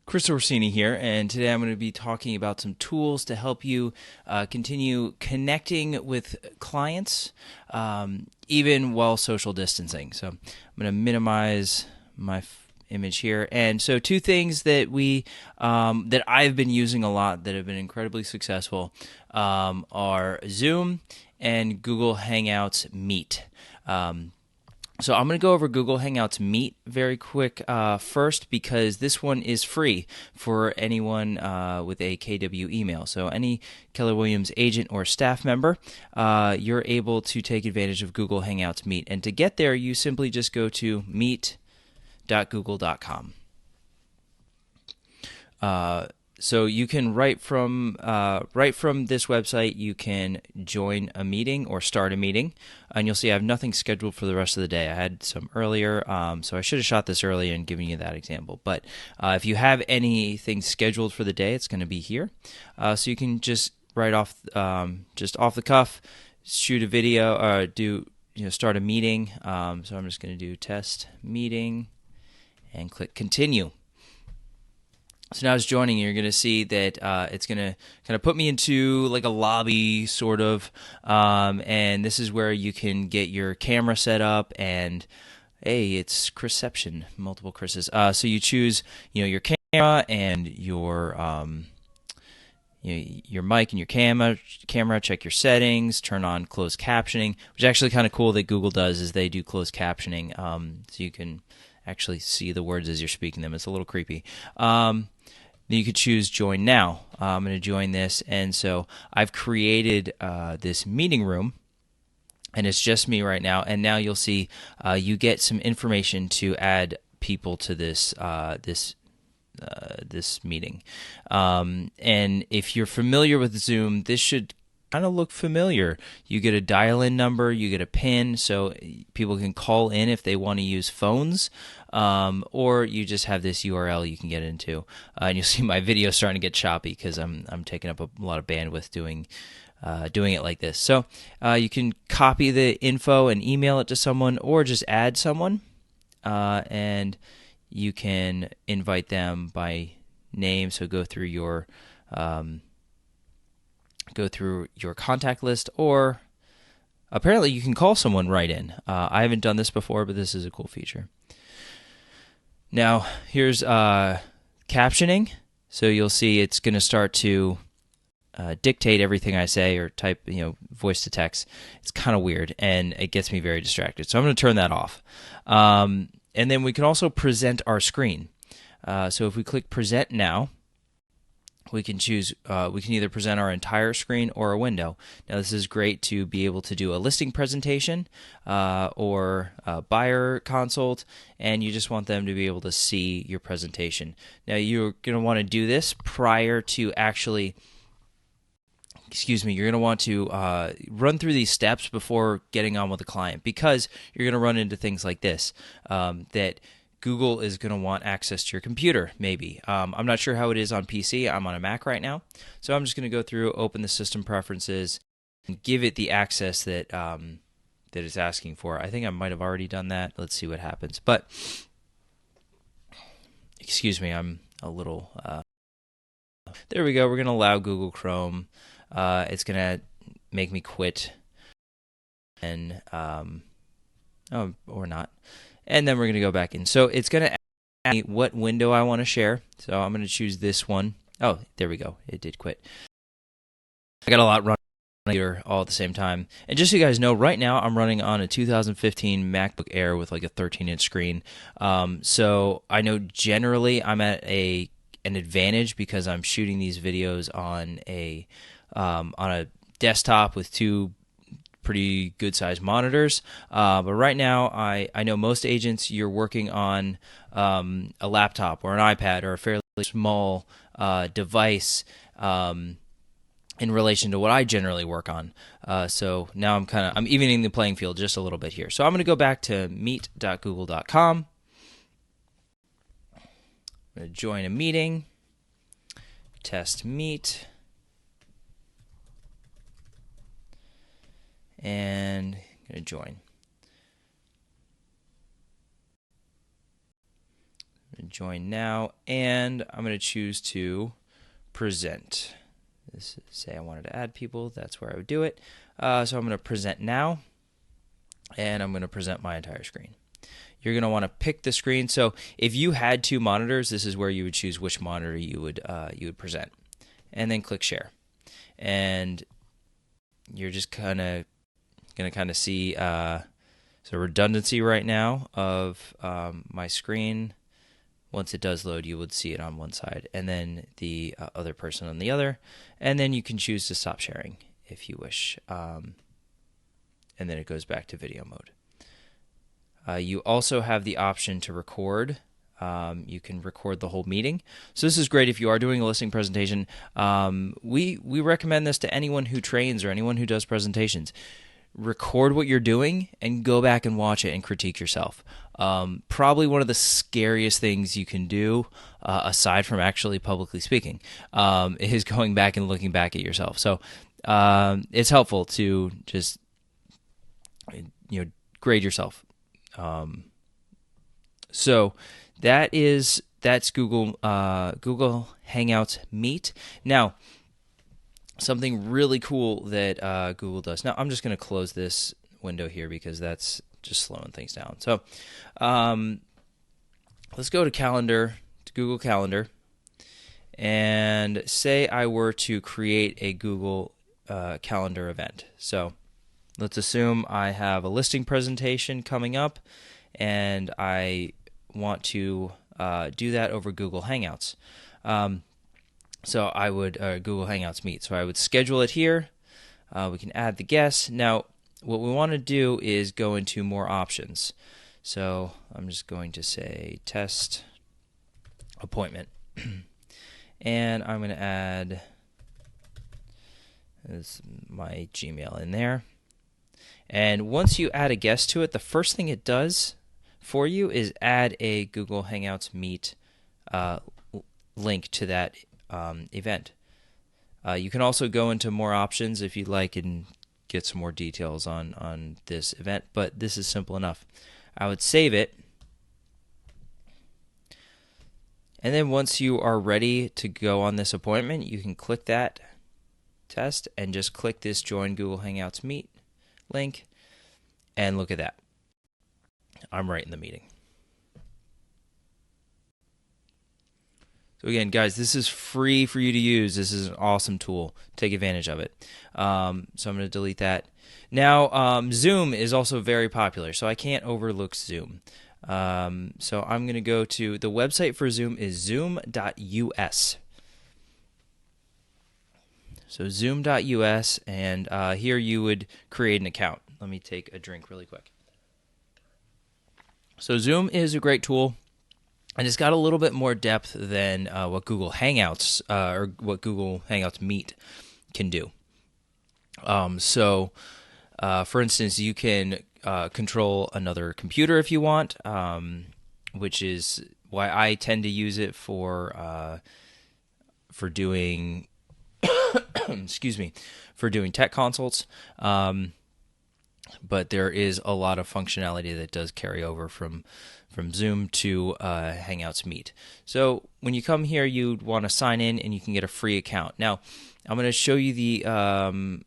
Chris Orsini here, and today I'm going to be talking about some tools to help you continue connecting with clients even while social distancing. So I'm going to minimize my image here. And so two things that that I've been using a lot that have been incredibly successful are Zoom and Google Hangouts Meet. So I'm going to go over Google Hangouts Meet very quick first because this one is free for anyone with a KW email. So any Keller Williams agent or staff member, you're able to take advantage of Google Hangouts Meet. And to get there, you simply just go to meet.google.com. So you can right from this website, you can join a meeting or start a meeting, and you'll see I have nothing scheduled for the rest of the day. I had some earlier, so I should have shot this earlier and given you that example. But if you have anything scheduled for the day, it's going to be here. So you can just just off the cuff, shoot a video or start a meeting. So I'm just going to do test meeting and click continue. So now it's joining, you're going to see that it's going to kind of put me into like a lobby sort of, and this is where you can get your camera set up and, hey, it's Chrisception, multiple Chris's. So you choose, your camera and your mic and your camera, check your settings, turn on closed captioning, which is actually kind of cool that Google does is they do closed captioning, so you can actually see the words as you're speaking them. It's a little creepy. Then you could choose join now. I'm going to join this, and so I've created this meeting room, and it's just me right now. And now you'll see you get some information to add people to this meeting. And if you're familiar with Zoom, this should kind of look familiar. You get a dial-in number, you get a PIN, so people can call in if they want to use phones, or you just have this URL you can get into. And you'll see my video starting to get choppy because I'm taking up a lot of bandwidth doing it like this. So you can copy the info and email it to someone, or just add someone, and you can invite them by name. So go through your contact list, or apparently you can call someone right in. I haven't done this before, but this is a cool feature. Now, here's captioning. So you'll see it's going to start to dictate everything I say or type, voice to text. It's kind of weird, and it gets me very distracted. So I'm going to turn that off. And then we can also present our screen. So if we click present now, we can choose, we can either present our entire screen or a window. Now this is great to be able to do a listing presentation or a buyer consult, and you just want them to be able to see your presentation. Now you're going to want to do this prior to actually, you're going to want to run through these steps before getting on with the client, because you're going to run into things like this, that Google is going to want access to your computer, maybe. I'm not sure how it is on PC. I'm on a Mac right now. So I'm just going to go through, open the system preferences, and give it the access that that it's asking for. I think I might have already done that. Let's see what happens. But, excuse me, I'm a little... there we go. We're going to allow Google Chrome. It's going to make me quit. And, or not. And then we're going to go back in. So it's going to ask me what window I want to share. So I'm going to choose this one. Oh, there we go. It did quit. I got a lot running here all at the same time. And just so you guys know, right now I'm running on a 2015 MacBook Air with like a 13-inch screen. So I know generally I'm at an advantage because I'm shooting these videos on a desktop with two pretty good sized monitors, but right now I know most agents, you're working on a laptop or an iPad or a fairly small device in relation to what I generally work on. So now I'm evening the playing field just a little bit here. So I'm going to go back to meet.google.com. I'm going to join a meeting, test meet. And I'm going to join. join now, and I'm going to choose to present. Say I wanted to add people, that's where I would do it. So I'm going to present now, and I'm going to present my entire screen. You're going to want to pick the screen. So if you had 2 monitors, this is where you would choose which monitor you would present, and then click share. And you're just going to see so redundancy right now of my screen. Once it does load, you would see it on one side, and then the other person on the other, and then you can choose to stop sharing if you wish, and then it goes back to video mode. You also have the option to record. You can record the whole meeting. So this is great if you are doing a listening presentation. We recommend this to anyone who trains or anyone who does presentations. Record what you're doing and go back and watch it and critique yourself. Probably one of the scariest things you can do, aside from actually publicly speaking, is going back and looking back at yourself. So it's helpful to just grade yourself. So that's Google Hangouts Meet. Now, something really cool that Google does. Now, I'm just going to close this window here because that's just slowing things down. So let's go to Google Calendar, and say I were to create a Google Calendar event. So let's assume I have a listing presentation coming up, and I want to do that over Google Hangouts. So I would Google Hangouts Meet. So I would schedule it here. We can add the guests. Now, what we want to do is go into more options. So I'm just going to say test appointment. And I'm going to add my Gmail in there. And once you add a guest to it, the first thing it does for you is add a Google Hangouts Meet link to that event. You can also go into more options if you'd like and get some more details on this event, but this is simple enough. I would save it, and then once you are ready to go on this appointment, you can click that test and just click this Join Google Hangouts Meet link, and look at that. I'm right in the meeting. So again, guys, this is free for you to use. This is an awesome tool. Take advantage of it. So I'm going to delete that. Now, Zoom is also very popular, so I can't overlook Zoom. So I'm going to go to the website for Zoom is zoom.us. So zoom.us, and here you would create an account. Let me take a drink really quick. So Zoom is a great tool. And it's got a little bit more depth than what Google Hangouts or what Google Hangouts Meet can do. For instance, you can control another computer if you want, which is why I tend to use it for doing for doing tech consults. But there is a lot of functionality that does carry over from Zoom to Hangouts Meet. So when you come here, you'd want to sign in, and you can get a free account. Now, I'm going to show you the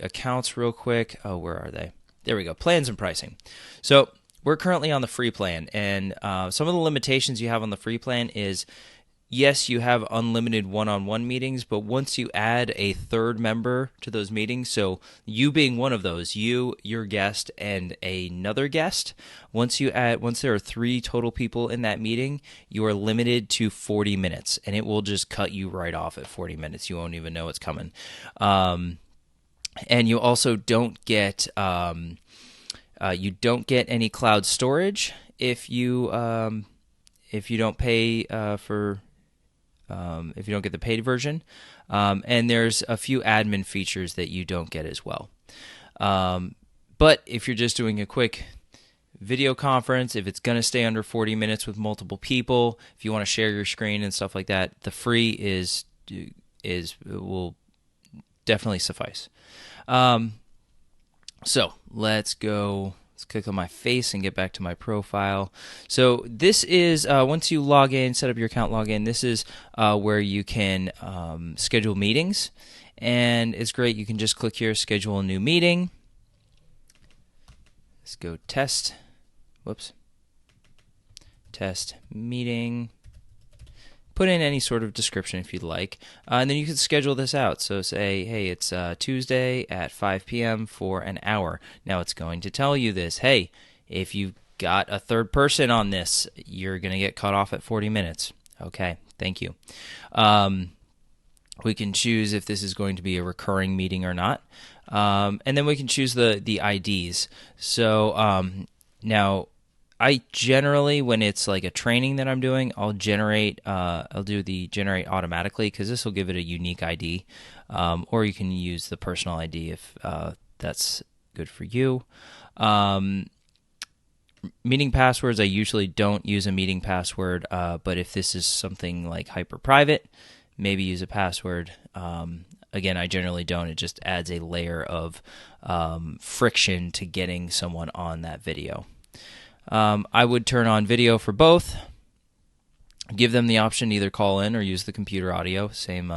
accounts real quick. Oh, where are they? There we go. Plans and pricing. So we're currently on the free plan, and some of the limitations you have on the free plan is, yes, you have unlimited one-on-one meetings, but once you add a third member to those meetings, so you being one of those, you, your guest, and another guest, once there are 3 total people in that meeting, you are limited to 40 minutes, and it will just cut you right off at 40 minutes. You won't even know it's coming. And you also don't get any cloud storage if you don't pay for. If you don't get the paid version, and there's a few admin features that you don't get as well. But if you're just doing a quick video conference, if it's going to stay under 40 minutes with multiple people, if you want to share your screen and stuff like that, the free will definitely suffice. So let's go Let's click on my face and get back to my profile. So this is, once you log in, set up your account, log in, this is where you can schedule meetings. And it's great. You can just click here, schedule a new meeting. Let's go test. Whoops. Test meeting. Put in any sort of description if you'd like, and then you can schedule this out. So say, hey, it's Tuesday at 5 p.m. for an hour. Now it's going to tell you this. Hey, if you've got a third person on this, you're going to get cut off at 40 minutes. Okay, thank you. We can choose if this is going to be a recurring meeting or not, and then we can choose the IDs. So now, I generally, when it's like a training that I'm doing, I'll do the generate automatically because this will give it a unique ID, or you can use the personal ID if that's good for you. Meeting passwords, I usually don't use a meeting password, but if this is something like hyper private, maybe use a password. Again, I generally don't. It just adds a layer of friction to getting someone on that video. I would turn on video for both. Give them the option to either call in or use the computer audio. Same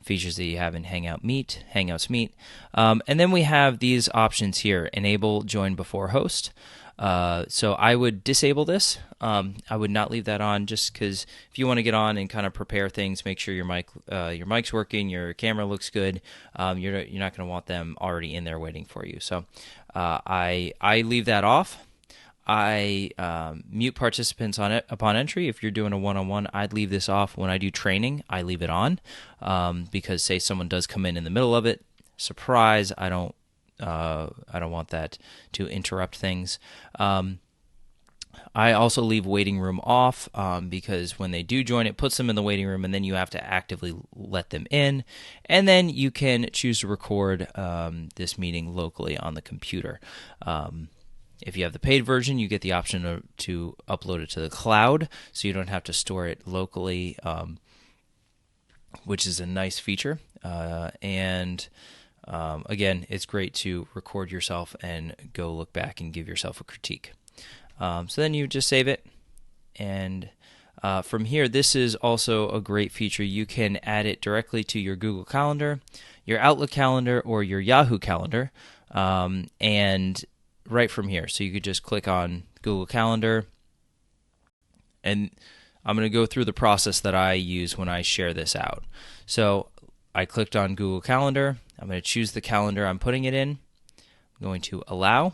features that you have in Hangouts Meet. And then we have these options here. Enable join before host. So I would disable this. I would not leave that on just because if you want to get on and kind of prepare things, make sure your mic's working, your camera looks good. You're not going to want them already in there waiting for you. So I leave that off. I mute participants on it upon entry. If you're doing a one-on-one, I'd leave this off. When I do training, I leave it on because say someone does come in the middle of it, surprise! I don't want that to interrupt things. I also leave waiting room off because when they do join, it puts them in the waiting room, and then you have to actively let them in. And then you can choose to record this meeting locally on the computer. If you have the paid version, you get the option to upload it to the cloud, so you don't have to store it locally, which is a nice feature. Again, it's great to record yourself and go look back and give yourself a critique. So then you just save it, and from here, this is also a great feature. You can add it directly to your Google Calendar, your Outlook calendar, or your Yahoo calendar, and right from here. So you could just click on Google Calendar, and I'm going to go through the process that I use when I share this out. So I clicked on Google Calendar. I'm going to choose the calendar I'm putting it in. I'm going to allow.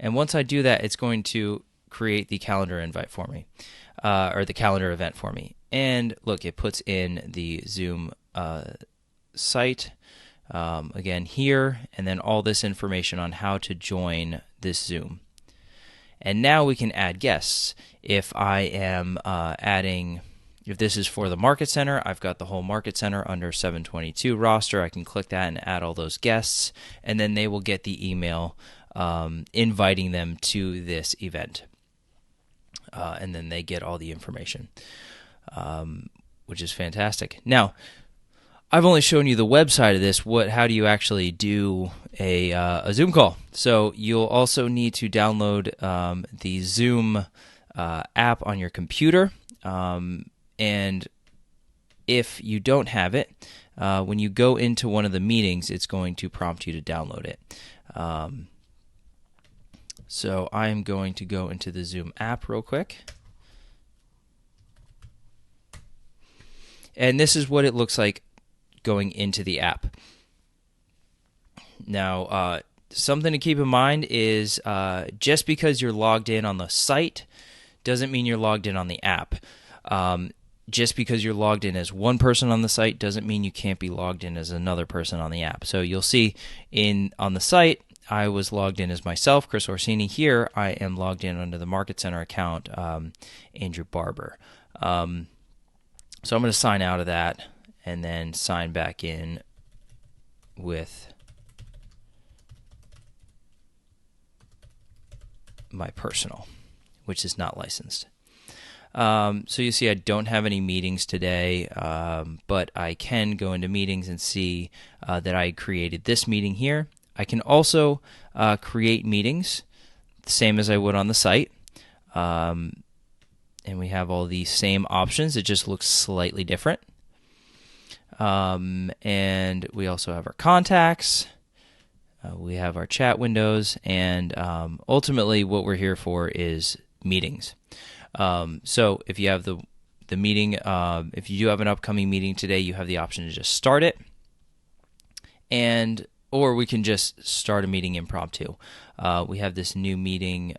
And once I do that, it's going to create the calendar invite for me, or the calendar event for me. And look, it puts in the Zoom site. Again here, and then all this information on how to join this Zoom. And now we can add guests. If I am if this is for the Market Center, I've got the whole Market Center under 722 roster. I can click that and add all those guests, and then they will get the email inviting them to this event. And then they get all the information, which is fantastic. Now, I've only shown you the website of this. How do you actually do a Zoom call? So you'll also need to download the Zoom app on your computer. And if you don't have it, when you go into one of the meetings, it's going to prompt you to download it. So I'm going to go into the Zoom app real quick. And this is what it looks like going into the app. Now, something to keep in mind is just because you're logged in on the site doesn't mean you're logged in on the app. Just because you're logged in as one person on the site doesn't mean you can't be logged in as another person on the app. So you'll see on the site, I was logged in as myself, Chris Orsini. Here, I am logged in under the Market Center account, Andrew Barber. So I'm going to sign out of that and then sign back in with my personal, which is not licensed. So you see I don't have any meetings today, but I can go into meetings and see that I created this meeting here. I can also create meetings, same as I would on the site. And we have all these same options. It just looks slightly different. And we also have our contacts. We have our chat windows. And ultimately, what we're here for is meetings. So if you have the meeting, if you do have an upcoming meeting today, you have the option to just start it. Or we can just start a meeting impromptu. We have this new meeting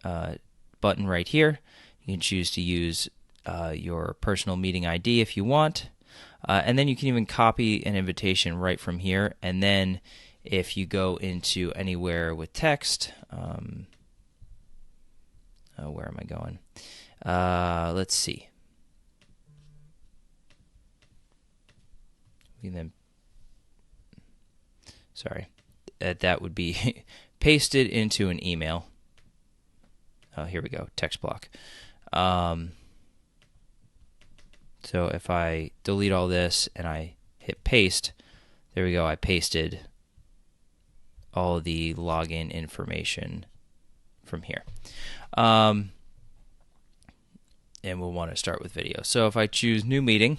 button right here. You can choose to use your personal meeting ID if you want. And then you can even copy an invitation right from here. And then if you go into anywhere with text, where am I going? Let's see. We can then, sorry, that would be pasted into an email. Here we go, text block. So if I delete all this and I hit paste, there we go, I pasted all the login information from here. And we'll want to start with video. So if I choose new meeting,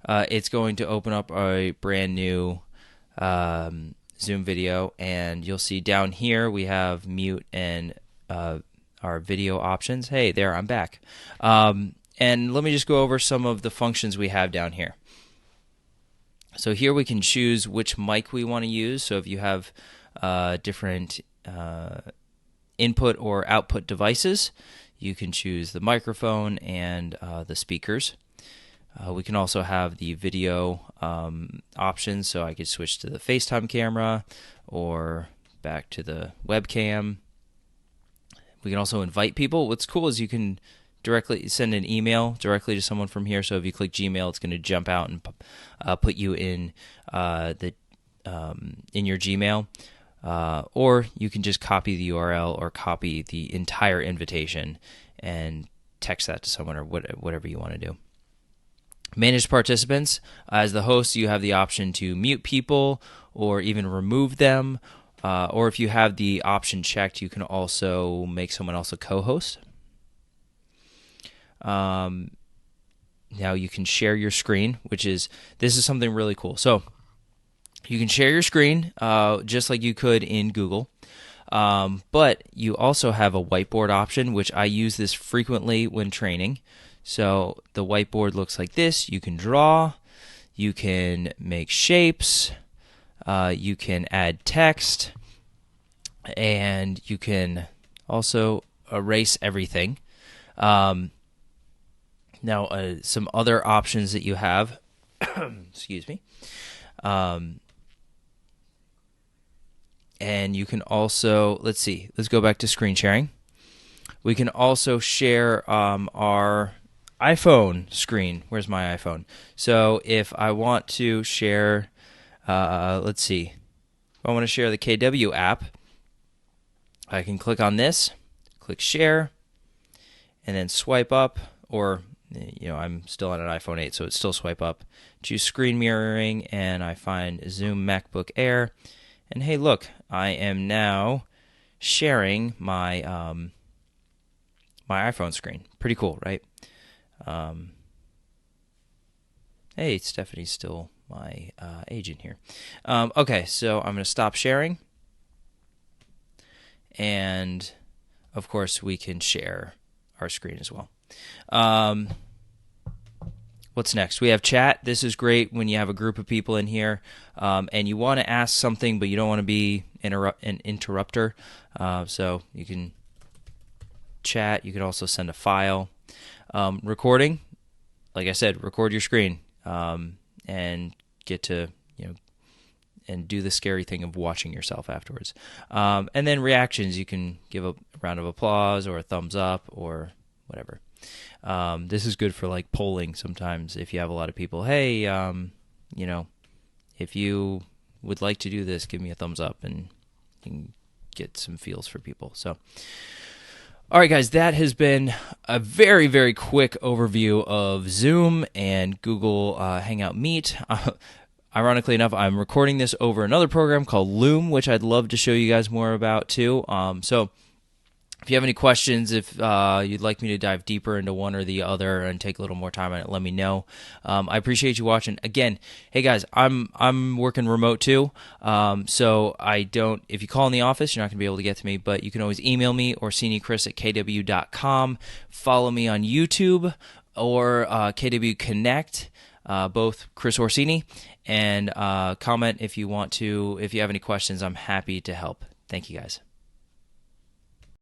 it's going to open up a brand new Zoom video, and you'll see down here we have mute and our video options. Hey, there, I'm back. And let me just go over some of the functions we have down here. So here we can choose which mic we want to use. So if you have different input or output devices, you can choose the microphone and the speakers. We can also have the video options, so I could switch to the FaceTime camera or back to the webcam. We can also invite people. What's cool is you can directly send an email directly to someone from here. So if you click Gmail, it's going to jump out and put you in in your Gmail. Or you can just copy the URL or copy the entire invitation and text that to someone or whatever you want to do. Manage participants. As the host, you have the option to mute people or even remove them. Or if you have the option checked, you can also make someone else a co-host. Now you can share your screen, this is something really cool. So you can share your screen just like you could in Google. But you also have a whiteboard option, which I use this frequently when training. So the whiteboard looks like this. You can draw, you can make shapes, you can add text, and you can also erase everything. Now, some other options that you have, excuse me, and you can also, let's go back to screen sharing. We can also share our iPhone screen. Where's my iPhone? So if I want to share, if I want to share the KW app, I can click on this, click share, and then swipe up, or I'm still on an iPhone 8, so it's still swipe up. Choose screen mirroring, and I find Zoom MacBook Air, and hey, look, I am now sharing my my iPhone screen. Pretty cool, right? Hey, Stephanie's still my agent here. Okay, so I'm going to stop sharing. And, of course, we can share our screen as well. What's next? We have chat. This is great when you have a group of people in here and you want to ask something, but you don't want to be an interrupter. So you can chat. You can also send a file. Recording, like I said, record your screen and get to, and do the scary thing of watching yourself afterwards. And then reactions, you can give a round of applause or a thumbs up or whatever. This is good for like polling sometimes if you have a lot of people. Hey, if you would like to do this, give me a thumbs up, and you can get some feels for people. So, all right, guys, that has been a very, very quick overview of Zoom and Google Hangout Meet. Ironically enough, I'm recording this over another program called Loom, which I'd love to show you guys more about too. So if you have any questions, if you'd like me to dive deeper into one or the other and take a little more time on it, let me know. I appreciate you watching. Again, hey guys, I'm working remote too, so I don't. If you call in the office, you're not gonna be able to get to me, but you can always email me orsinichris@kw.com. Follow me on YouTube or KW Connect. Both Chris Orsini, and comment if you want to. If you have any questions, I'm happy to help. Thank you guys.